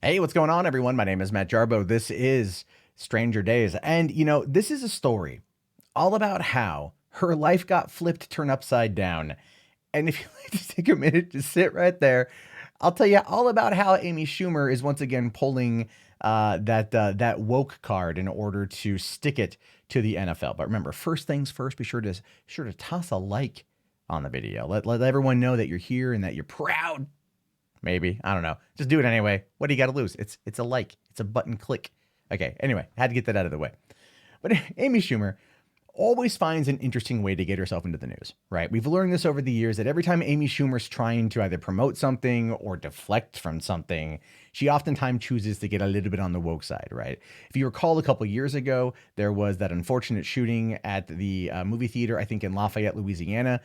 Hey, what's going on, everyone? My name is Matt Jarbo. This is Stranger Days. And, this is a story all about how her life got flipped, turned upside down. And if you like to take a minute to sit right there, I'll tell you all about how Amy Schumer is once again pulling that woke card in order to stick it to the NFL. But remember, first things first, be sure to toss a like on the video. Let everyone know that you're here and that you're proud. Maybe. I don't know. Just do it anyway. What do you got to lose? It's a like. It's a button click. Okay. Anyway, had to get that out of the way. But Amy Schumer always finds an interesting way to get herself into the news, right? We've learned this over the years that every time Amy Schumer's trying to either promote something or deflect from something, she oftentimes chooses to get a little bit on the woke side, right? If you recall, a couple years ago, there was that unfortunate shooting at the movie theater, I think in Lafayette, Louisiana,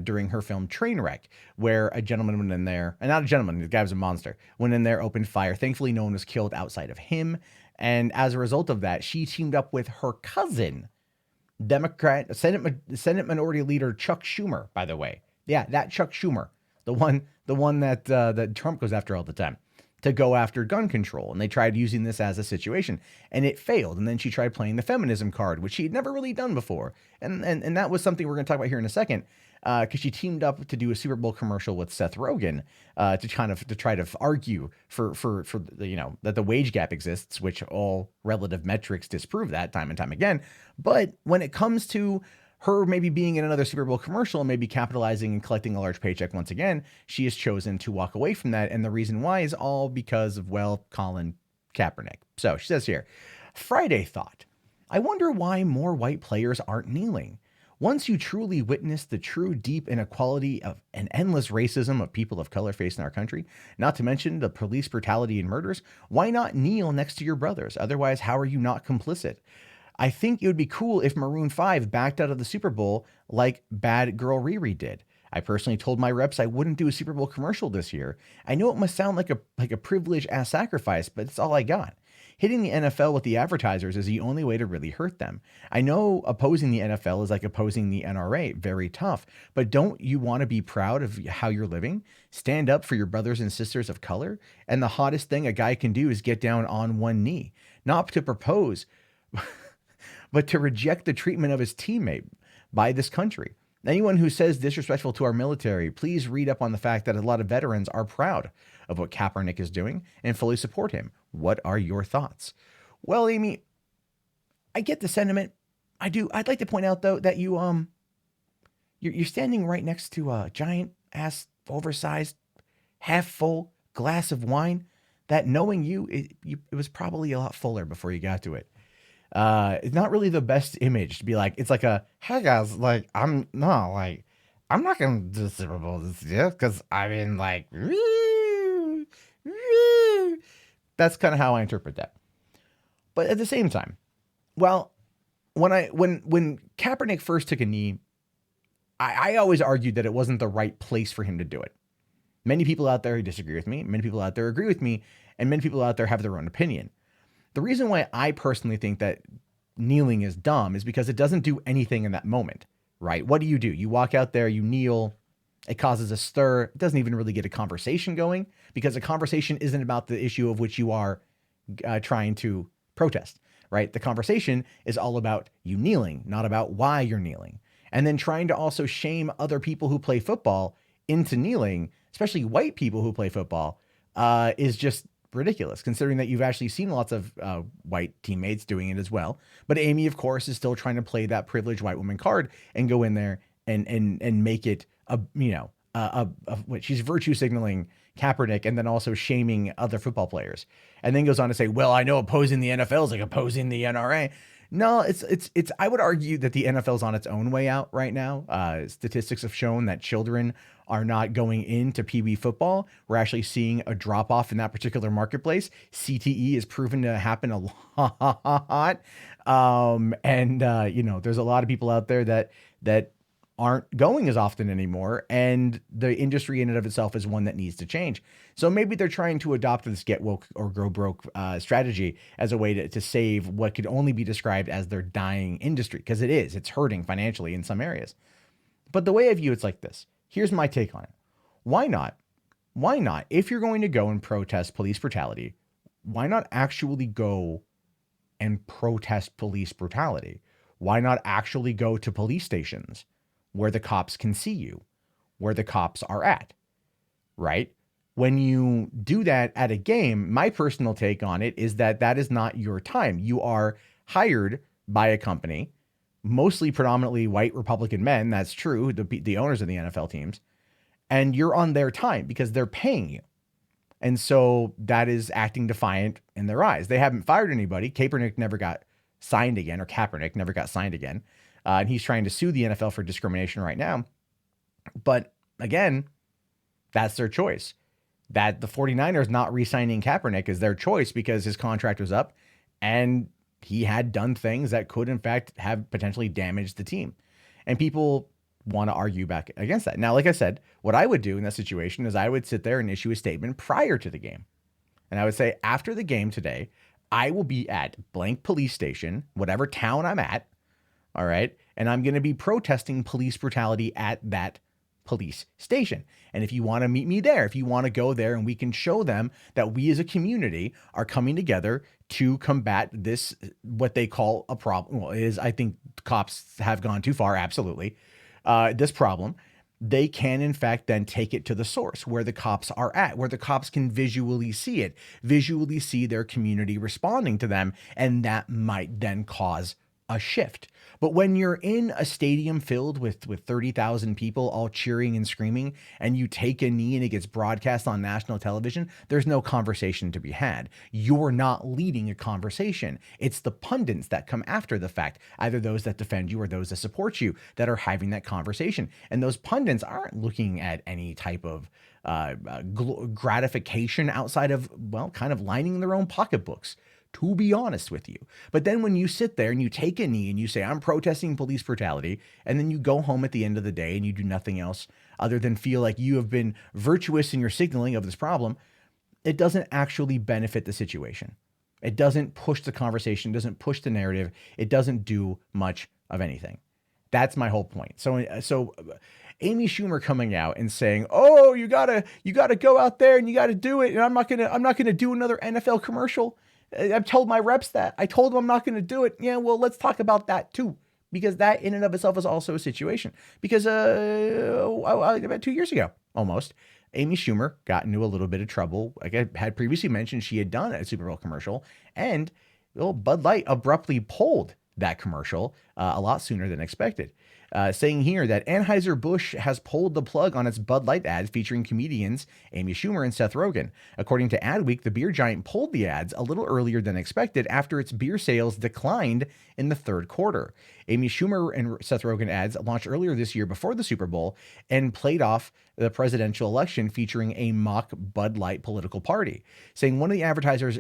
during her film Trainwreck, where a gentleman went in there, and not a gentleman, the guy was a monster, went in there, opened fire. Thankfully, no one was killed outside of him. And as a result of that, she teamed up with her cousin, Democrat Senate Minority Leader Chuck Schumer, by the way. Yeah, that Chuck Schumer, the one that Trump goes after all the time, to go after gun control. And they tried using this as a situation, and it failed. And then she tried playing the feminism card, which she had never really done before. And that was something we're going to talk about here in a second, because she teamed up to do a Super Bowl commercial with Seth Rogen, to try to argue for that the wage gap exists, which all relative metrics disprove that time and time again. But when it comes to her maybe being in another Super Bowl commercial and maybe capitalizing and collecting a large paycheck once again, she has chosen to walk away from that. And the reason why is all because of, well, Colin Kaepernick. So she says here, Friday thought, I wonder why more white players aren't kneeling. Once you truly witness the true deep inequality of an endless racism of people of color faced in our country, not to mention the police brutality and murders, why not kneel next to your brothers? Otherwise, how are you not complicit? I think it would be cool if Maroon 5 backed out of the Super Bowl like Bad Girl Riri did. I personally told my reps I wouldn't do a Super Bowl commercial this year. I know it must sound like a privilege ass sacrifice, but it's all I got. Hitting the NFL with the advertisers is the only way to really hurt them. I know opposing the NFL is like opposing the NRA, very tough, but don't you want to be proud of how you're living? Stand up for your brothers and sisters of color? And the hottest thing a guy can do is get down on one knee, not to propose, but to reject the treatment of his teammate by this country. Anyone who says disrespectful to our military, please read up on the fact that a lot of veterans are proud of what Kaepernick is doing and fully support him. What are your thoughts? Well, Amy, I get the sentiment. I do. I'd like to point out though that you're standing right next to a giant ass oversized half full glass of wine that, knowing it was probably a lot fuller before you got to it. It's not really the best image to be like, it's like a, hey guys, like, I'm not going to do Super Bowl this year because I mean, like, that's kind of how I interpret that. But at the same time, well, when Kaepernick first took a knee, I always argued that it wasn't the right place for him to do it. Many people out there disagree with me. Many people out there agree with me. And many people out there have their own opinion. The reason why I personally think that kneeling is dumb is because it doesn't do anything in that moment, right? What do? You walk out there, you kneel, it causes a stir. It doesn't even really get a conversation going because a conversation isn't about the issue of which you are trying to protest, right? The conversation is all about you kneeling, not about why you're kneeling. And then trying to also shame other people who play football into kneeling, especially white people who play football, is just ridiculous, considering that you've actually seen lots of white teammates doing it as well. But Amy, of course, is still trying to play that privileged white woman card and go in there and make it what she's virtue signaling Kaepernick and then also shaming other football players. And then goes on to say, well, I know opposing the NFL is like opposing the NRA. No, it's I would argue that the NFL is on its own way out right now. Statistics have shown that children are not going into Pee Wee football. We're actually seeing a drop off in that particular marketplace. CTE is proven to happen a lot. There's a lot of people out there that aren't going as often anymore. And the industry in and of itself is one that needs to change. So maybe they're trying to adopt this get woke or grow broke strategy as a way to save what could only be described as their dying industry. Because it's hurting financially in some areas. But the way I view it's like this. Here's my take on it. Why not? If you're going to go and protest police brutality, why not actually go and protest police brutality? Why not actually go to police stations where the cops can see you, where the cops are at, right? When you do that at a game, my personal take on it is that that is not your time. You are hired by a company, mostly predominantly white Republican men. That's true. The owners of the NFL teams, and you're on their time because they're paying you. And so that is acting defiant in their eyes. They haven't fired anybody. Kaepernick never got signed again, or Kaepernick never got signed again. And he's trying to sue the NFL for discrimination right now. But again, that's their choice. That the 49ers not re-signing Kaepernick is their choice because his contract was up and he had done things that could, in fact, have potentially damaged the team. And people want to argue back against that. Now, like I said, what I would do in that situation is I would sit there and issue a statement prior to the game. And I would say, after the game today, I will be at blank police station, whatever town I'm at, all right? And I'm going to be protesting police brutality at that police station. And if you want to meet me there, if you want to go there and we can show them that we as a community are coming together to combat this, what they call a problem, well, is, I think cops have gone too far, absolutely, this problem, they can in fact then take it to the source where the cops are at, where the cops can visually see it, visually see their community responding to them, and that might then cause a shift. But when you're in a stadium filled with 30,000 people all cheering and screaming, and you take a knee and it gets broadcast on national television, there's no conversation to be had. You're not leading a conversation. It's the pundits that come after the fact, either those that defend you or those that support you, that are having that conversation. And those pundits aren't looking at any type of gratification outside of, well, kind of lining their own pocketbooks, to be honest with you. But then when you sit there and you take a knee and you say, I'm protesting police brutality, and then you go home at the end of the day and you do nothing else other than feel like you have been virtuous in your signaling of this problem, it doesn't actually benefit the situation. It doesn't push the conversation, doesn't push the narrative. It doesn't do much of anything. That's my whole point. So Amy Schumer coming out and saying, "Oh, you gotta go out there and you gotta do it, and I'm not gonna do another NFL commercial. I've told my reps that. I told them I'm not going to do it. Yeah, well, let's talk about that too, because that in and of itself is also a situation. Because about 2 years ago, almost, Amy Schumer got into a little bit of trouble. Like I had previously mentioned, she had done a Super Bowl commercial, and Bud Light abruptly pulled that commercial a lot sooner than expected. Saying here that Anheuser-Busch has pulled the plug on its Bud Light ads featuring comedians Amy Schumer and Seth Rogen. According to Adweek, the beer giant pulled the ads a little earlier than expected after its beer sales declined in the third quarter. Amy Schumer and Seth Rogen ads launched earlier this year before the Super Bowl and played off the presidential election featuring a mock Bud Light political party, saying one of the advertisements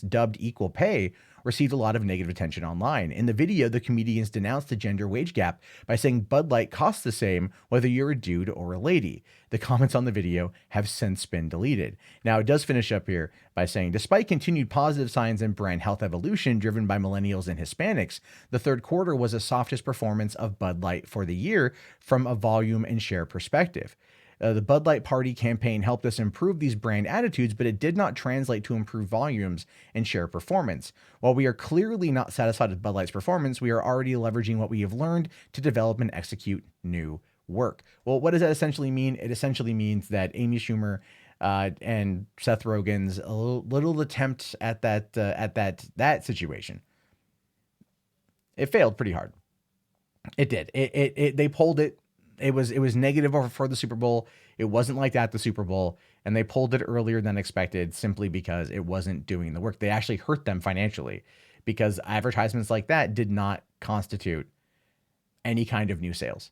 dubbed equal pay received a lot of negative attention online. In the video, the comedians denounced the gender wage gap by saying Bud Light costs the same whether you're a dude or a lady. The comments on the video have since been deleted. Now, it does finish up here by saying, despite continued positive signs in brand health evolution driven by millennials and Hispanics, the third quarter was the softest performance of Bud Light for the year from a volume and share perspective. The Bud Light Party campaign helped us improve these brand attitudes, but it did not translate to improved volumes and share performance. While we are clearly not satisfied with Bud Light's performance, we are already leveraging what we have learned to develop and execute new work. Well, what does that essentially mean? It essentially means that Amy Schumer and Seth Rogen's little attempt at that situation, it failed pretty hard. It did. They pulled it. It was negative for the Super Bowl. It wasn't like that the Super Bowl, and they pulled it earlier than expected simply because it wasn't doing the work. They actually hurt them financially because advertisements like that did not constitute any kind of new sales.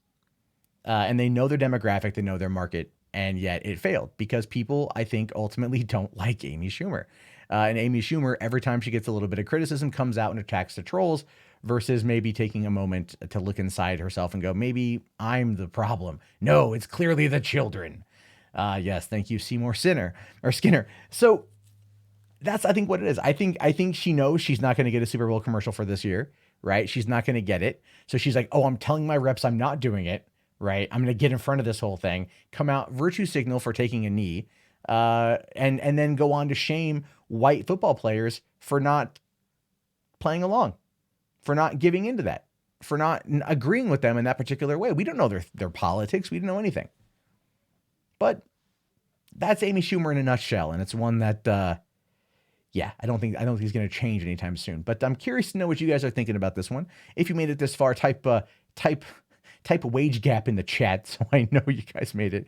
And they know their demographic, they know their market, and yet it failed because people, I think, ultimately don't like Amy Schumer. And Amy Schumer, every time she gets a little bit of criticism, comes out and attacks the trolls, versus maybe taking a moment to look inside herself and go, maybe I'm the problem. No, it's clearly the children. Yes, thank you, Seymour Skinner. So that's, I think, what it is. I think she knows she's not going to get a Super Bowl commercial for this year, right? She's not going to get it. So she's like, oh, I'm telling my reps I'm not doing it, right? I'm going to get in front of this whole thing, come out, virtue signal for taking a knee, and then go on to shame white football players for not playing along, for not giving into that, for not agreeing with them in that particular way. We don't know their politics. We don't know anything. But that's Amy Schumer in a nutshell, and it's one that, yeah, I don't think he's going to change anytime soon. But I'm curious to know what you guys are thinking about this one. If you made it this far, type wage gap in the chat so I know you guys made it.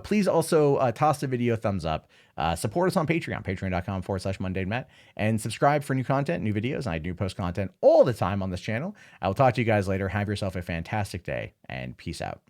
Please also toss the video a thumbs up. Support us on Patreon, patreon.com/mundanemat, and subscribe for new content, new videos. I do post content all the time on this channel. I will talk to you guys later. Have yourself a fantastic day, and peace out.